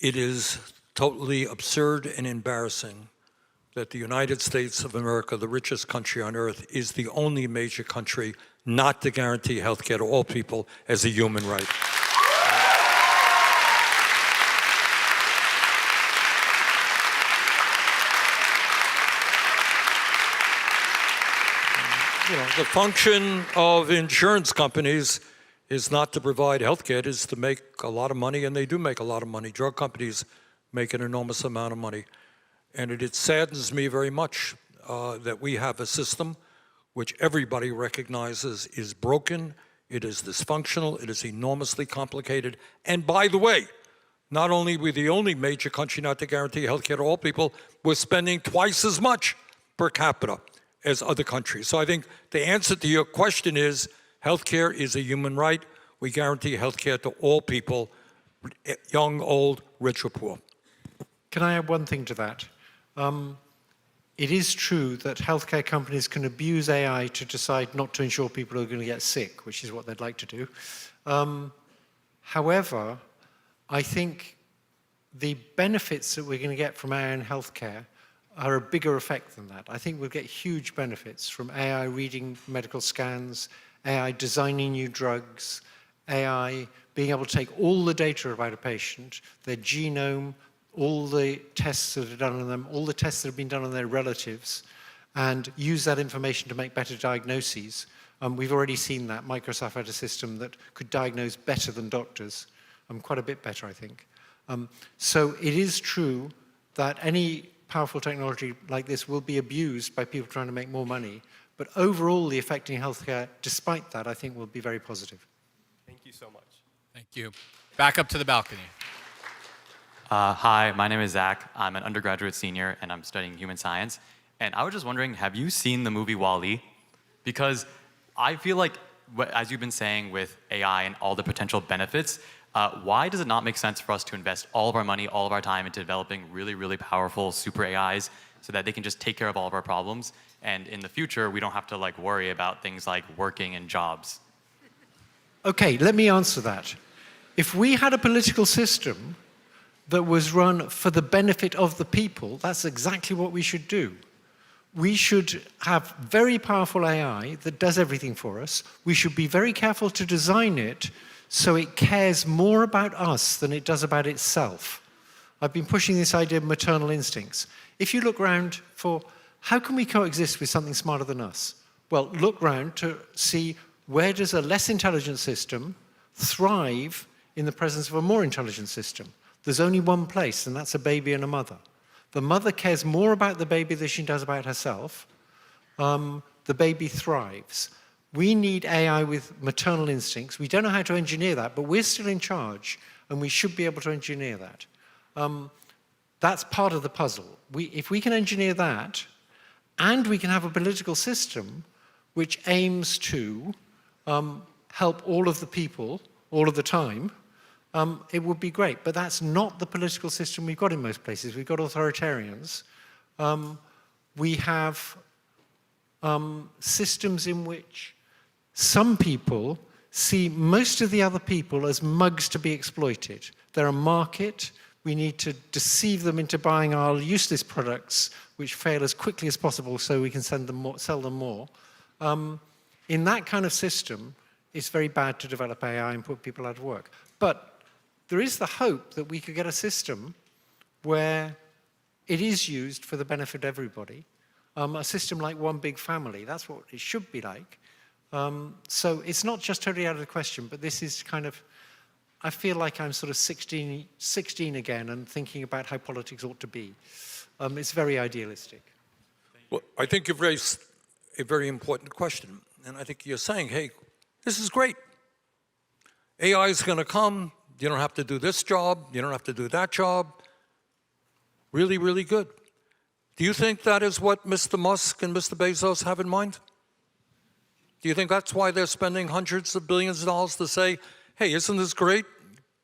It is totally absurd and embarrassing that the United States of America, the richest country on earth, is the only major country not to guarantee health care to all people as a human right. The function of insurance companies is not to provide health care, it is to make a lot of money, and they do make a lot of money. Drug companies make an enormous amount of money. And it saddens me very much that we have a system which everybody recognizes is broken, it is dysfunctional, it is enormously complicated. And by the way, not only are we the only major country not to guarantee health care to all people, we're spending twice as much per capita as other countries. So I think the answer to your question is health care is a human right. We guarantee health care to all people, young, old, rich or poor. Can I add one thing to that? It is true that healthcare companies can abuse AI to decide not to insure people who are going to get sick, which is what they'd like to do. However, I think the benefits that we're going to get from AI in healthcare are a bigger effect than that. I think we'll get huge benefits from AI reading medical scans, AI designing new drugs, AI being able to take all the data about a patient, their genome, all the tests that are done on them, all the tests that have been done on their relatives, and use that information to make better diagnoses. We've already seen that. Microsoft had a system that could diagnose better than doctors, quite a bit better, I think. So it is true that any powerful technology like this will be abused by people trying to make more money, but overall the effect in healthcare, despite that, I think will be very positive. Thank you so much. Thank you. Back up to the balcony. Hi, my name is Zach. I'm an undergraduate senior, and I'm studying human science. And I was just wondering, have you seen the movie WALL-E? Because I feel like, as you've been saying with AI and all the potential benefits, why does it not make sense for us to invest all of our money, all of our time into developing really, really powerful super AIs so that they can just take care of all of our problems? And in the future, we don't have to worry about things like working and jobs. Okay, let me answer that. If we had a political system that was run for the benefit of the people, that's exactly what we should do. We should have very powerful AI that does everything for us. We should be very careful to design it so it cares more about us than it does about itself. I've been pushing this idea of maternal instincts. If you look around for how can we coexist with something smarter than us? Well, look around to see where does a less intelligent system thrive in the presence of a more intelligent system. There's only one place, and that's a baby and a mother. The mother cares more about the baby than she does about herself. The baby thrives. We need AI with maternal instincts. We don't know how to engineer that, but we're still in charge, and we should be able to engineer that. That's part of the puzzle. If we can engineer that, and we can have a political system which aims to help all of the people all of the time, it would be great. But that's not the political system we've got in most places. We've got authoritarians. We have systems in which some people see most of the other people as mugs to be exploited. They're a market. We need to deceive them into buying our useless products, which fail as quickly as possible so we can sell them more. In that kind of system, it's very bad to develop AI and put people out of work. But there is the hope that we could get a system where it is used for the benefit of everybody. A system like one big family, that's what it should be like. So it's not just totally out of the question, but this is kind of, I feel like I'm sort of 16 again and thinking about how politics ought to be. It's very idealistic. Well, I think you've raised a very important question. And I think you're saying, hey, this is great. AI is going to come. You don't have to do this job. You don't have to do that job. Really, really good. Do you think that is what Mr. Musk and Mr. Bezos have in mind? Do you think that's why they're spending hundreds of billions of dollars to say, hey, isn't this great?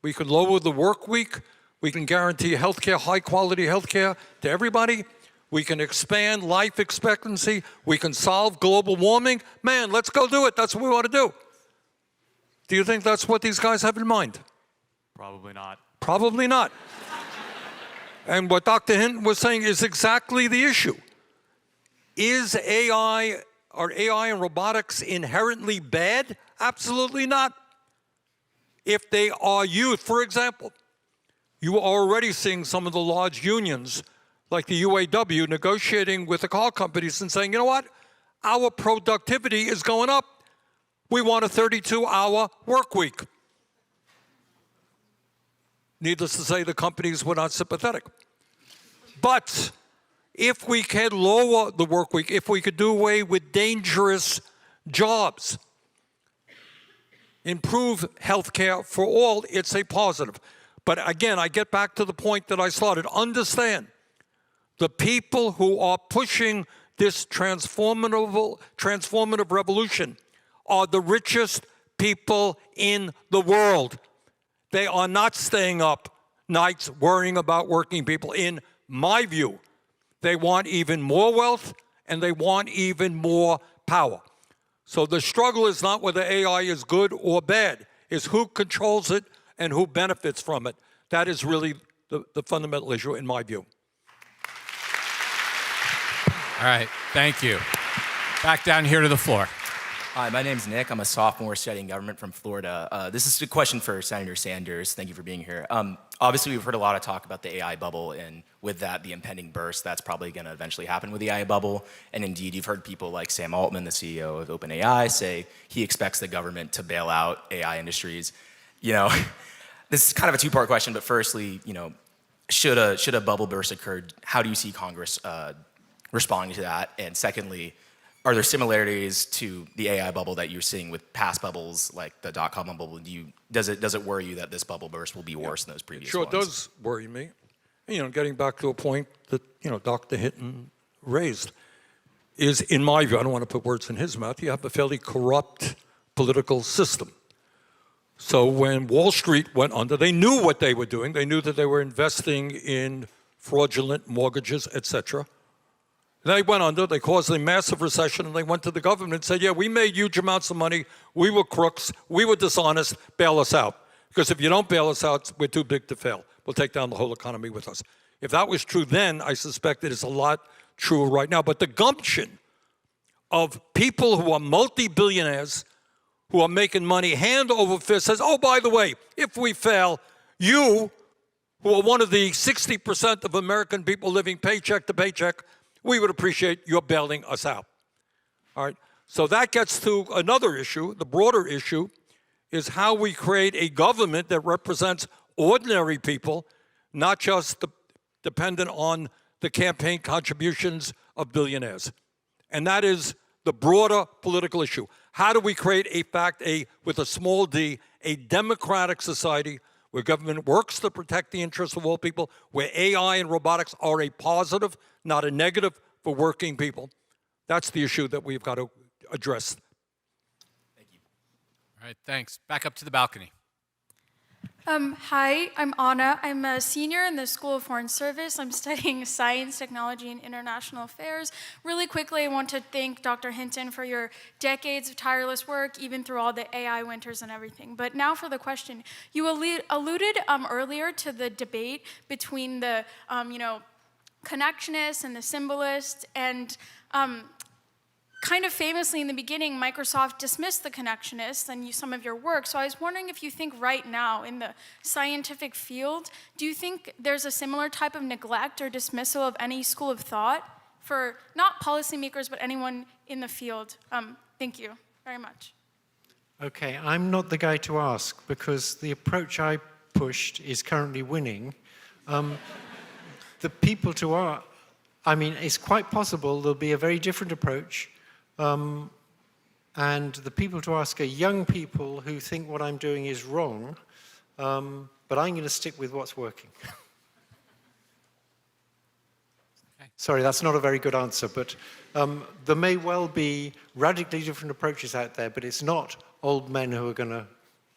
We can lower the work week. We can guarantee healthcare, high-quality healthcare to everybody. We can expand life expectancy. We can solve global warming. Man, let's go do it. That's what we want to do. Do you think that's what these guys have in mind? Probably not. Probably not. And what Dr. Hinton was saying is exactly the issue. Are AI and robotics inherently bad? Absolutely not. If they are used, for example, you are already seeing some of the large unions, like the UAW, negotiating with the car companies and saying, you know what? Our productivity is going up. We want a 32-hour work week. Needless to say, the companies were not sympathetic. But if we can lower the work week, if we could do away with dangerous jobs, improve health care for all, it's a positive. But again, I get back to the point that I started. Understand, the people who are pushing this transformative revolution are the richest people in the world. They are not staying up nights worrying about working people. In my view, they want even more wealth and they want even more power. So the struggle is not whether AI is good or bad, it's who controls it and who benefits from it. That is really the fundamental issue in my view. All right, thank you. Back down here to the floor. Hi, my name's Nick. I'm a sophomore studying government from Florida. This is a question for Senator Sanders. Thank you for being here. Obviously, we've heard a lot of talk about the AI bubble, and with that, the impending burst that's probably going to eventually happen with the AI bubble. And indeed, you've heard people like Sam Altman, the CEO of OpenAI, say he expects the government to bail out AI industries. You know, this is kind of a two-part question, but firstly, you know, should a bubble burst occur, how do you see Congress responding to that? And secondly, are there similarities to the AI bubble that you're seeing with past bubbles, like the dot-com bubble? Does it worry you that this bubble burst will be worse than those previous ones? Sure, it does worry me. You know, getting back to a point that, you know, Dr. Hinton raised is, in my view, I don't want to put words in his mouth, you have a fairly corrupt political system. So when Wall Street went under, they knew what they were doing. They knew that they were investing in fraudulent mortgages, etc. They went under, they caused a massive recession, and they went to the government and said, yeah, we made huge amounts of money, we were crooks, we were dishonest, bail us out. Because if you don't bail us out, we're too big to fail. We'll take down the whole economy with us. If that was true then, I suspect it is a lot truer right now. But the gumption of people who are multi-billionaires, who are making money hand over fist, says, oh, by the way, if we fail, you, who are one of the 60% of American people living paycheck to paycheck, we would appreciate your bailing us out. All right? So that gets to another issue. The broader issue is how we create a government that represents ordinary people, not just dependent on the campaign contributions of billionaires. And that is the broader political issue. How do we create with a small d, a democratic society where government works to protect the interests of all people, where AI and robotics are a positive, not a negative, for working people? That's the issue that we've got to address. Thank you. All right, thanks. Back up to the balcony. Hi, I'm Anna. I'm a senior in the School of Foreign Service. I'm studying science, technology, and international affairs. Really quickly, I want to thank Dr. Hinton for your decades of tireless work, even through all the AI winters and everything. But now for the question. You alluded earlier to the debate between the, connectionists and the symbolists, and kind of famously in the beginning, Microsoft dismissed the connectionists and some of your work. So I was wondering if you think right now in the scientific field, do you think there's a similar type of neglect or dismissal of any school of thought for not policymakers, but anyone in the field? Thank you very much. Okay, I'm not the guy to ask because the approach I pushed is currently winning. The people it's quite possible there'll be a very different approach. And the people to ask are young people who think what I'm doing is wrong, but I'm going to stick with what's working. Okay. Sorry, that's not a very good answer, but there may well be radically different approaches out there, but it's not old men who are going to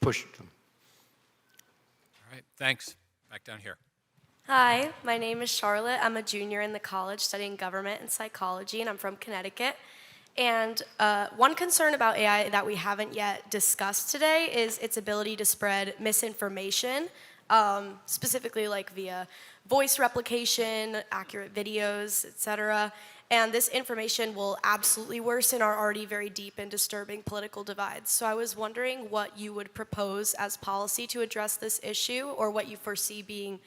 push them. All right, thanks. Back down here. Hi, my name is Charlotte. I'm a junior in the college studying government and psychology, and I'm from Connecticut. And one concern about AI that we haven't yet discussed today is its ability to spread misinformation. specifically like via voice replication, accurate videos, etc. And this information will absolutely worsen our already very deep and disturbing political divides. So I was wondering what you would propose as policy to address this issue, or what you foresee being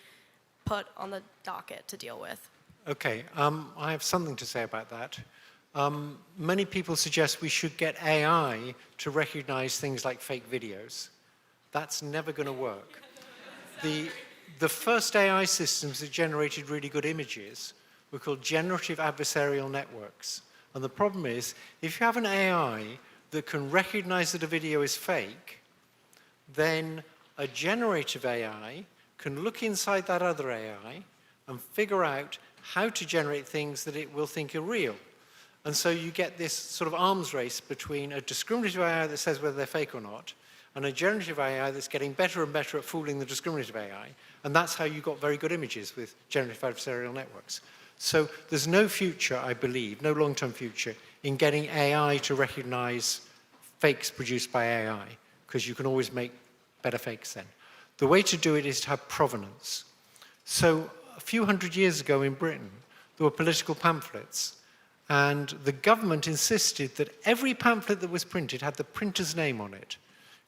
put on the docket to deal with. Okay, I have something to say about that. Many people suggest we should get AI to recognize things like fake videos. That's never going to work. The first AI systems that generated really good images were called generative adversarial networks. And the problem is, if you have an AI that can recognize that a video is fake, then a generative AI can look inside that other AI and figure out how to generate things that it will think are real. And so you get this sort of arms race between a discriminative AI that says whether they're fake or not, and a generative AI that's getting better and better at fooling the discriminative AI. And that's how you got very good images with generative adversarial networks. So there's no future, I believe, no long-term future, in getting AI to recognize fakes produced by AI, because you can always make better fakes then. The way to do it is to have provenance. So a few hundred years ago in Britain, there were political pamphlets, and the government insisted that every pamphlet that was printed had the printer's name on it.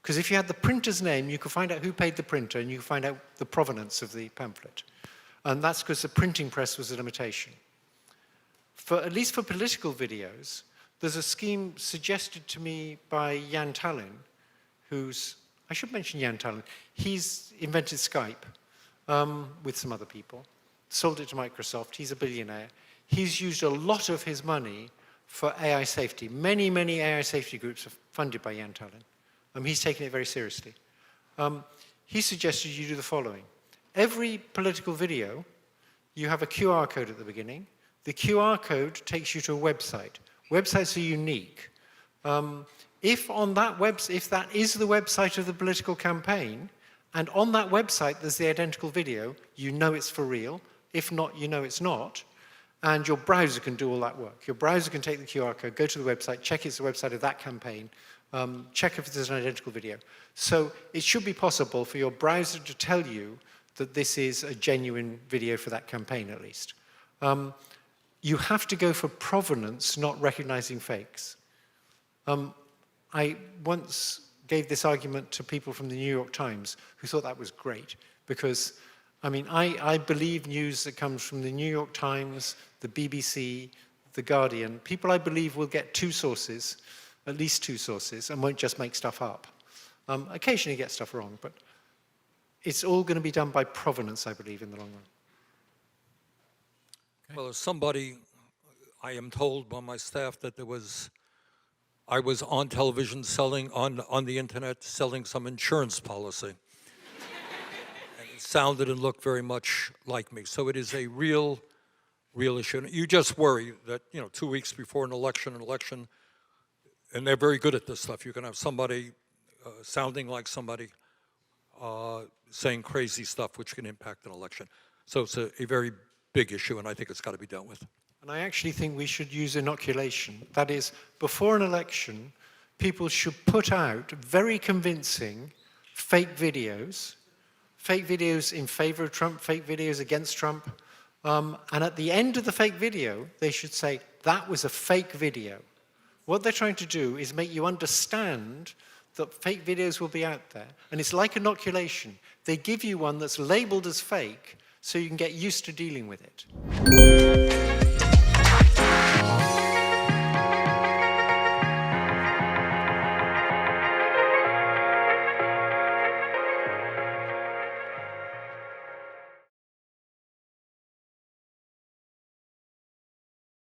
Because if you had the printer's name, you could find out who paid the printer, and you could find out the provenance of the pamphlet. And that's because the printing press was a limitation. At least for political videos, there's a scheme suggested to me by Jan Tallinn, I should mention Jan Tallinn. He's invented Skype with some other people, sold it to Microsoft. He's a billionaire. He's used a lot of his money for AI safety. Many, many AI safety groups are funded by Jan Tallinn. He's taken it very seriously. He suggested you do the following. Every political video, you have a QR code at the beginning. The QR code takes you to a website. Websites are unique. If that is the website of the political campaign, and on that website there's the identical video, you know it's for real. If not, you know it's not. And your browser can do all that work. Your browser can take the QR code, go to the website, check it's the website of that campaign, check if there's an identical video. So it should be possible for your browser to tell you that this is a genuine video for that campaign, at least. You have to go for provenance, not recognizing fakes. I once gave this argument to people from the New York Times who thought that was great, because I believe news that comes from the New York Times, the BBC, the Guardian. People I believe will get two sources, at least two sources, and won't just make stuff up. Occasionally get stuff wrong, but it's all going to be done by provenance, I believe, in the long run. Okay. Well, as somebody, I am told by my staff that I was on television selling, on the internet, selling some insurance policy. And it sounded and looked very much like me. So it is a real issue. And you just worry that, 2 weeks before an election, and they're very good at this stuff. You can have somebody sounding like somebody saying crazy stuff which can impact an election. So it's a very big issue, and I think it's got to be dealt with. And I actually think we should use inoculation. That is, before an election, people should put out very convincing fake videos in favor of Trump, fake videos against Trump. And at the end of the fake video, they should say, that was a fake video. What they're trying to do is make you understand that fake videos will be out there. And it's like inoculation. They give you one that's labeled as fake so you can get used to dealing with it.